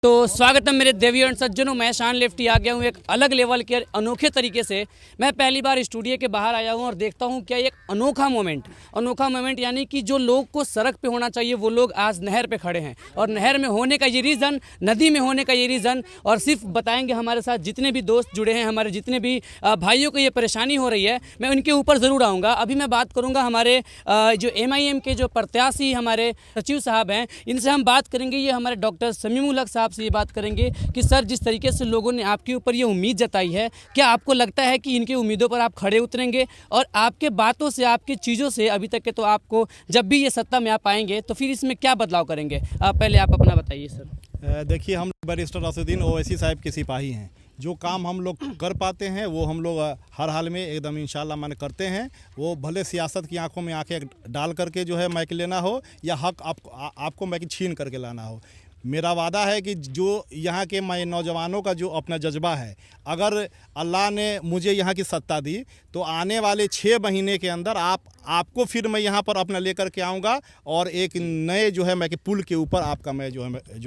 तो स्वागत है मेरे देवियों और सज्जनों। मैं शान लेफ्टी आ गया हूँ एक अलग लेवल के अनोखे तरीके से। मैं पहली बार स्टूडियो के बाहर आया हूँ और देखता हूँ क्या एक अनोखा मोमेंट यानी कि जो लोग को सड़क पे होना चाहिए वो लोग आज नहर पे खड़े हैं। और नहर में होने का ये रीज़न, नदी में होने का ये रीज़न, और सिर्फ बताएंगे हमारे साथ जितने भी दोस्त जुड़े हैं, हमारे जितने भी भाइयों को ये परेशानी हो रही है, मैं उनके ऊपर ज़रूर आऊँगा। अभी मैं बात करूँगा हमारे जो MIM के जो प्रत्याशी हमारे सचिव साहब हैं, इनसे हम बात करेंगे। ये हमारे डॉक्टर समीम उल हक साहब से ये बात करेंगे कि सर, जिस तरीके से लोगों ने आपके ऊपर ये उम्मीद जताई है, क्या आपको लगता है कि इनकी उम्मीदों पर आप खड़े उतरेंगे? और आपके बातों से, आपकी चीज़ों से अभी तक के, तो आपको जब भी ये सत्ता में आप आएंगे तो फिर इसमें क्या बदलाव करेंगे? पहले आप अपना बताइए सर। देखिए, हम बैरिस्टर असदुद्दीन ओवैसी साहब के सिपाही हैं। जो काम हम लोग कर पाते हैं वो हम लोग हर हाल में एकदम इंशाल्लाह माने करते हैं। वो भले सियासत की आंखों में आंखें डाल करके जो है मैक लेना हो या हक आपको मैक छीन करके लाना हो। मेरा वादा है कि जो यहाँ के नौजवानों का जो अपना जज्बा है, अगर अल्लाह ने मुझे यहाँ की सत्ता दी तो आने वाले 6 महीने के अंदर आपको फिर मैं यहाँ पर अपना लेकर के आऊँगा और एक नए जो है मैं कि पुल के ऊपर आपका मैं जो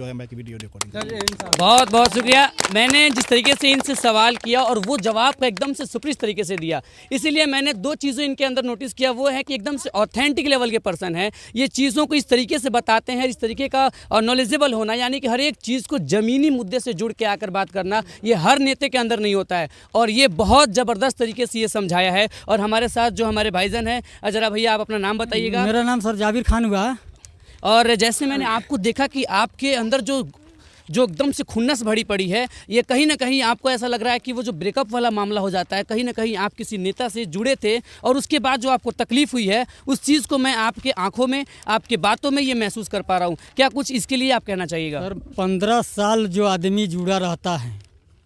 है मैं कि वीडियो रिकॉर्डिंग। बहुत बहुत शुक्रिया। मैंने जिस तरीके से इनसे सवाल किया और वो जवाब का एकदम से सुपरिच तरीके से दिया, इसीलिए मैंने 2 चीज़ें इनके अंदर नोटिस किया। वो है कि एकदम से ऑथेंटिक लेवल के पर्सन है, ये चीज़ों को इस तरीके से बताते हैं, इस तरीके का और नॉलेजेबल होना, यानी कि हर एक चीज़ को ज़मीनी मुद्दे से जुड़ के आकर बात करना, ये हर नेता के अंदर नहीं होता है। और ये बहुत ज़बरदस्त तरीके से ये समझाया है। और हमारे साथ जो हमारे भाईजान हैं, जरा भैया आप अपना नाम बताइएगा। मेरा नाम सर जाबिर खान हुआ। और जैसे मैंने आपको देखा कि आपके अंदर जो एकदम से खुन्नस भरी पड़ी है, ये कहीं ना कहीं आपको ऐसा लग रहा है कि वो जो ब्रेकअप वाला मामला हो जाता है, कहीं ना कहीं आप किसी नेता से जुड़े थे और उसके बाद जो आपको तकलीफ़ हुई है, उस चीज़ को मैं आपके आंखों में, आपके बातों में ये महसूस कर पा रहा हूँ। क्या कुछ इसके लिए आप कहना चाहिएगा? सर, 15 साल जो आदमी जुड़ा रहता है,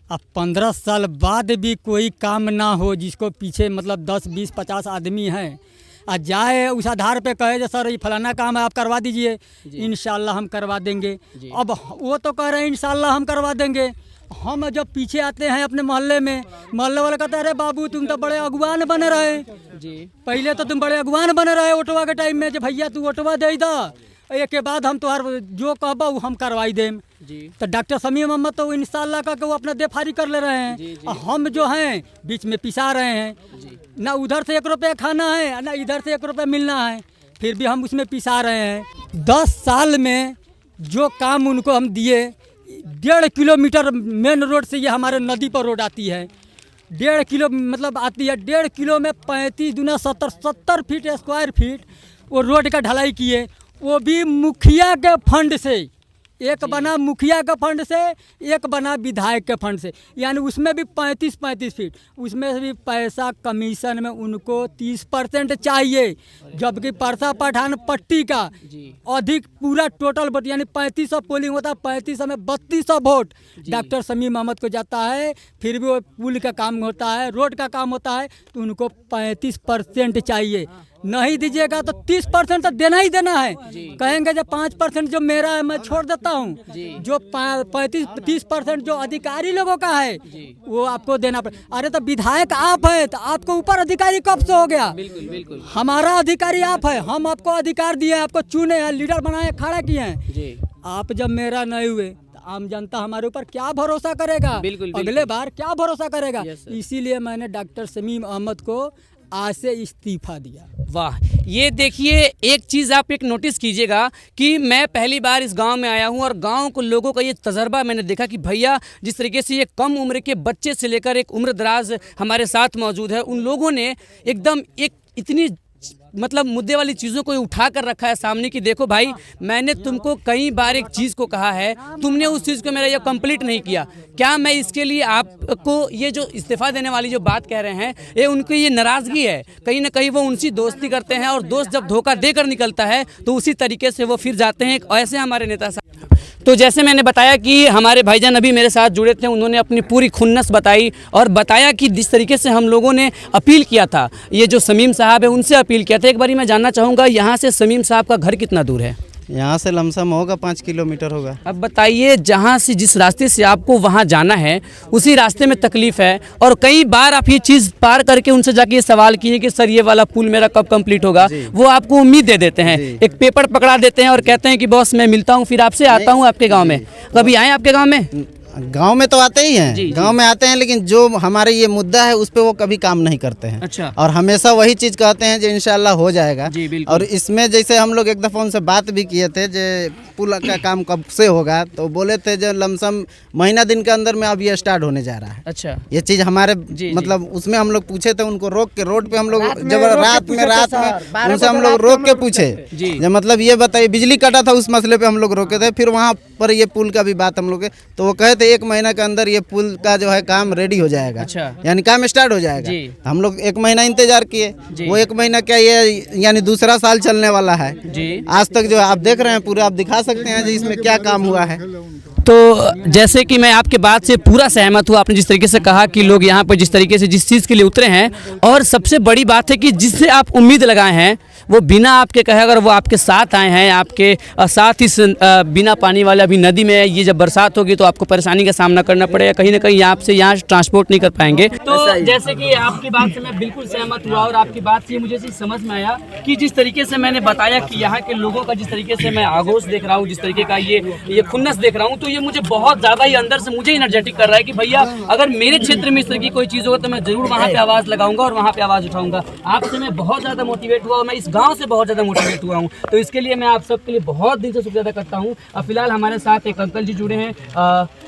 अब 15 साल बाद भी कोई काम ना हो, जिसको पीछे मतलब 10, 20, 50 आदमी हैं, आ जाए उस आधार पे कहे जो सर ये फलाना काम है आप करवा दीजिए, इंशाल्लाह हम करवा देंगे। अब वो तो कह रहे हैं इंशाल्लाह हम करवा देंगे। हम जब पीछे आते हैं अपने मोहल्ले में, मोहल्ले वाले कहते हैं अरे बाबू तुम तो बड़े अगुवान बने रहे जी, पहले तो तुम बड़े अगुवान बने रहे ओटवा के टाइम में, जब भैया तू ओटवा दे दा, एक के बाद हम तुम्हार जो कहबा वो हम करवाई दें। तो डॉक्टर समीम मोहम्मद तो इंशाल्लाह का वो अपना देफारी कर ले रहे हैं। हम जो हैं बीच में पिसा रहे हैं, ना उधर से 1 रुपया खाना है ना इधर से 1 रुपया मिलना है, फिर भी हम उसमें पिसा रहे हैं। 10 साल में जो काम उनको हम दिए, 1.5 किलोमीटर मेन रोड से ये हमारे नदी पर रोड आती है, 1.5 किलो मतलब आती है, 1.5 किलो में 35 दूना 70 फीट स्क्वायर फीट वो रोड का ढलाई किए, वो भी मुखिया के फंड से। एक बना मुखिया के फंड से, एक बना विधायक के फंड से, यानी उसमें भी 35 फीट, उसमें भी पैसा कमीशन में उनको 30% चाहिए, जबकि परसा पठान पट्टी का अधिक पूरा टोटल वोट यानी 3500 पोलिंग होता है, 3500 में 3200 वोट डॉक्टर समीम अहमद को जाता है। फिर भी वो पुल का काम होता है, रोड का काम होता है, तो उनको 35% चाहिए। नहीं दीजिएगा तो 30% तो देना ही देना है। कहेंगे जब 5% जो मेरा है मैं छोड़ देता हूँ, जो 30% जो अधिकारी लोगों का है वो आपको देना पड़े। अरे तो विधायक आप है तो आपको ऊपर अधिकारी कब से हो गया? बिल्कुल। हमारा अधिकारी आप है, हम आपको अधिकार दिए, आपको चुने हैं, लीडर बनाए, खड़ा किए हैं। आप जब मेरा नहीं हुए तो आम जनता हमारे ऊपर क्या भरोसा करेगा? अगले बार क्या भरोसा करेगा? इसीलिए मैंने डॉक्टर समीम अहमद को आज से इस्तीफा दिया। वाह, ये देखिए, एक चीज़ आप एक नोटिस कीजिएगा कि मैं पहली बार इस गांव में आया हूं और गांव को लोगों का ये तजर्बा मैंने देखा कि भैया जिस तरीके से ये कम उम्र के बच्चे से लेकर एक उम्र दराज हमारे साथ मौजूद है, उन लोगों ने एकदम एक इतनी मतलब मुद्दे वाली चीज़ों को उठा कर रखा है सामने कि देखो भाई, मैंने तुमको कई बार एक चीज़ को कहा है, तुमने उस चीज़ को मेरा ये कंप्लीट नहीं किया। क्या मैं इसके लिए आपको ये जो इस्तीफ़ा देने वाली जो बात कह रहे हैं, ये उनकी ये नाराज़गी है, कहीं ना कहीं वो उनसे दोस्ती करते हैं और दोस्त जब धोखा देकर निकलता है तो उसी तरीके से वो फिर जाते हैं। ऐसे हमारे नेता साहब। तो जैसे मैंने बताया कि हमारे भाईजान अभी मेरे साथ जुड़े थे, उन्होंने अपनी पूरी खुन्नस बताई और बताया कि जिस तरीके से हम लोगों ने अपील किया था, ये जो समीम साहब है उनसे अपील किया था। एक बारी मैं जानना चाहूँगा यहाँ से समीम साहब का घर कितना दूर है? यहाँ से लमसम होगा 5 किलोमीटर होगा। अब बताइए, जहाँ से जिस रास्ते से आपको वहाँ जाना है उसी रास्ते में तकलीफ है, और कई बार आप ये चीज़ पार करके उनसे जाके ये सवाल किए कि सर ये वाला पुल मेरा कब कंप्लीट होगा, वो आपको उम्मीद दे देते हैं, एक पेपर पकड़ा देते हैं और कहते हैं कि बॉस मैं मिलता हूँ, फिर आपसे आता हूँ आपके गाँव में। कभी आए आपके गाँव में? गांव में तो आते ही हैं, जी। गांव में आते हैं, लेकिन जो हमारे ये मुद्दा है उस पे वो कभी काम नहीं करते हैं। अच्छा। और हमेशा वही चीज़ कहते हैं जो इंशाल्लाह हो जाएगा। जी, बिल्कुल। और इसमें जैसे हम लोग एक दफ़ा उनसे बात भी किए थे जो पुल का काम कब से होगा, तो बोले थे जो लमसम महीना दिन के अंदर में अब ये स्टार्ट होने जा रहा है। अच्छा। ये चीज़ हमारे जी। मतलब उसमें हम लोग पूछे थे उनको, रोक के रोड पे हम लोग जब रात में उनसे हम लोग रोक के पूछे जी। जो मतलब ये बताइए, बिजली कटा था उस मसले पे हम लोग रोके थे, फिर वहाँ पर ये पुल का भी बात हम लोग, तो वो कहे थे 1 महीना के अंदर ये पुल का जो है काम रेडी हो जाएगा। अच्छा। यानी काम स्टार्ट हो जाएगा। जी। हम लोग 1 महीना इंतजार किए, जी। वो 1 महीना क्या, ये यानी दूसरा साल चलने वाला है। जी। आज तक जो आप देख रहे हैं पूरा, आप दिखा सकते हैं जी इसमें क्या काम हुआ है। तो जैसे कि मैं आपके बात से पूरा सहमत हूँ, आपने जिस तरीके से कहा कि लोग यहाँ पर जिस तरीके से जिस चीज़ के लिए उतरे हैं, और सबसे बड़ी बात है कि जिससे आप उम्मीद लगाए हैं वो बिना आपके कहे अगर वो आपके साथ आए हैं, आपके साथ इस बिना पानी वाले अभी नदी में ये जब बरसात होगी तो आपको परेशानी का सामना करना पड़ेगा, कहीं ना कहीं आपसे यहाँ ट्रांसपोर्ट नहीं कर पाएंगे। तो जैसे कि आपकी बात से मैं बिल्कुल सहमत हुआ, और आपकी बात से मुझे समझ में आया कि जिस तरीके से मैंने बताया कि यहाँ के लोगों का जिस तरीके से मैं आगोश देख रहा हूँ, जिस तरीके का ये खुन्नस देख रहा हूँ, तो ये मुझे बहुत ज़्यादा ही अंदर से मुझे एनर्जेटिक कर रहा है कि भैया अगर मेरे क्षेत्र में इस तरह की कोई चीज़ होगा तो मैं जरूर वहाँ पे आवाज़ लगाऊंगा और वहाँ पे आवाज़ उठाऊंगा। आपसे मैं बहुत ज़्यादा मोटिवेट हुआ और मैं इस गाँव से बहुत ज़्यादा मोटिवेट हुआ हूँ, तो इसके लिए मैं आप सबके लिए बहुत दिल से शुक्रिया अदा करता हूँ। अब फिलहाल हमारे साथ एक अंकल जी जुड़े हैं,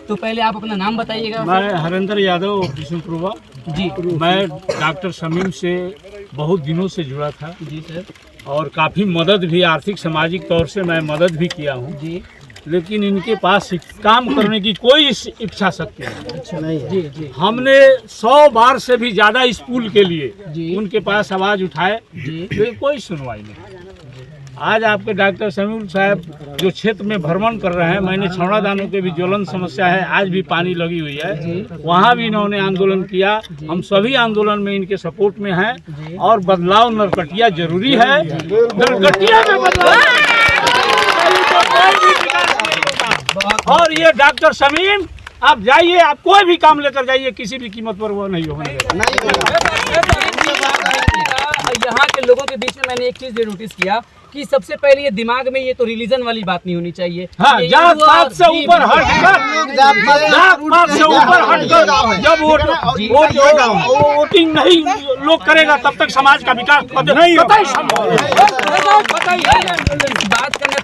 तो पहले आप अपना नाम बताइएगा। मैं हरेंद्र यादव बिशुनपुरवा जी। मैं डॉक्टर शमीम से बहुत दिनों से जुड़ा था जी सर। और काफ़ी मदद भी, आर्थिक सामाजिक तौर से मैं मदद भी किया हूँ जी। लेकिन इनके पास काम करने की कोई इच्छा शक्ति नहीं है। जी जी हमने 100 बार से भी ज़्यादा इस पुल के लिए जी। उनके पास आवाज़ उठाए, जी। लेकिन कोई सुनवाई नहीं। आज आपके डॉक्टर शमीम साहब जो क्षेत्र में भ्रमण कर रहे हैं, मैंने छौड़ा दानों के भी ज्वलन समस्या है, आज भी पानी लगी हुई है, वहाँ भी इन्होंने आंदोलन किया। हम सभी आंदोलन में इनके सपोर्ट में हैं और बदलाव नरकटिया जरूरी है। नरकटिया में बदलाव और ये डॉक्टर शमीम आप जाइए, आप कोई भी काम लेकर जाइए, किसी भी कीमत पर वो नहीं होने देगा। यहाँ के लोगों के बीच में मैंने एक चीज नोटिस किया कि सबसे पहले ये दिमाग में ये तो रिलीजन वाली बात नहीं होनी चाहिए। हाँ, जात पात से ऊपर हटकर जब वोटिंग नहीं लोग करेगा तब तक समाज का विकास नहीं होता। बात करना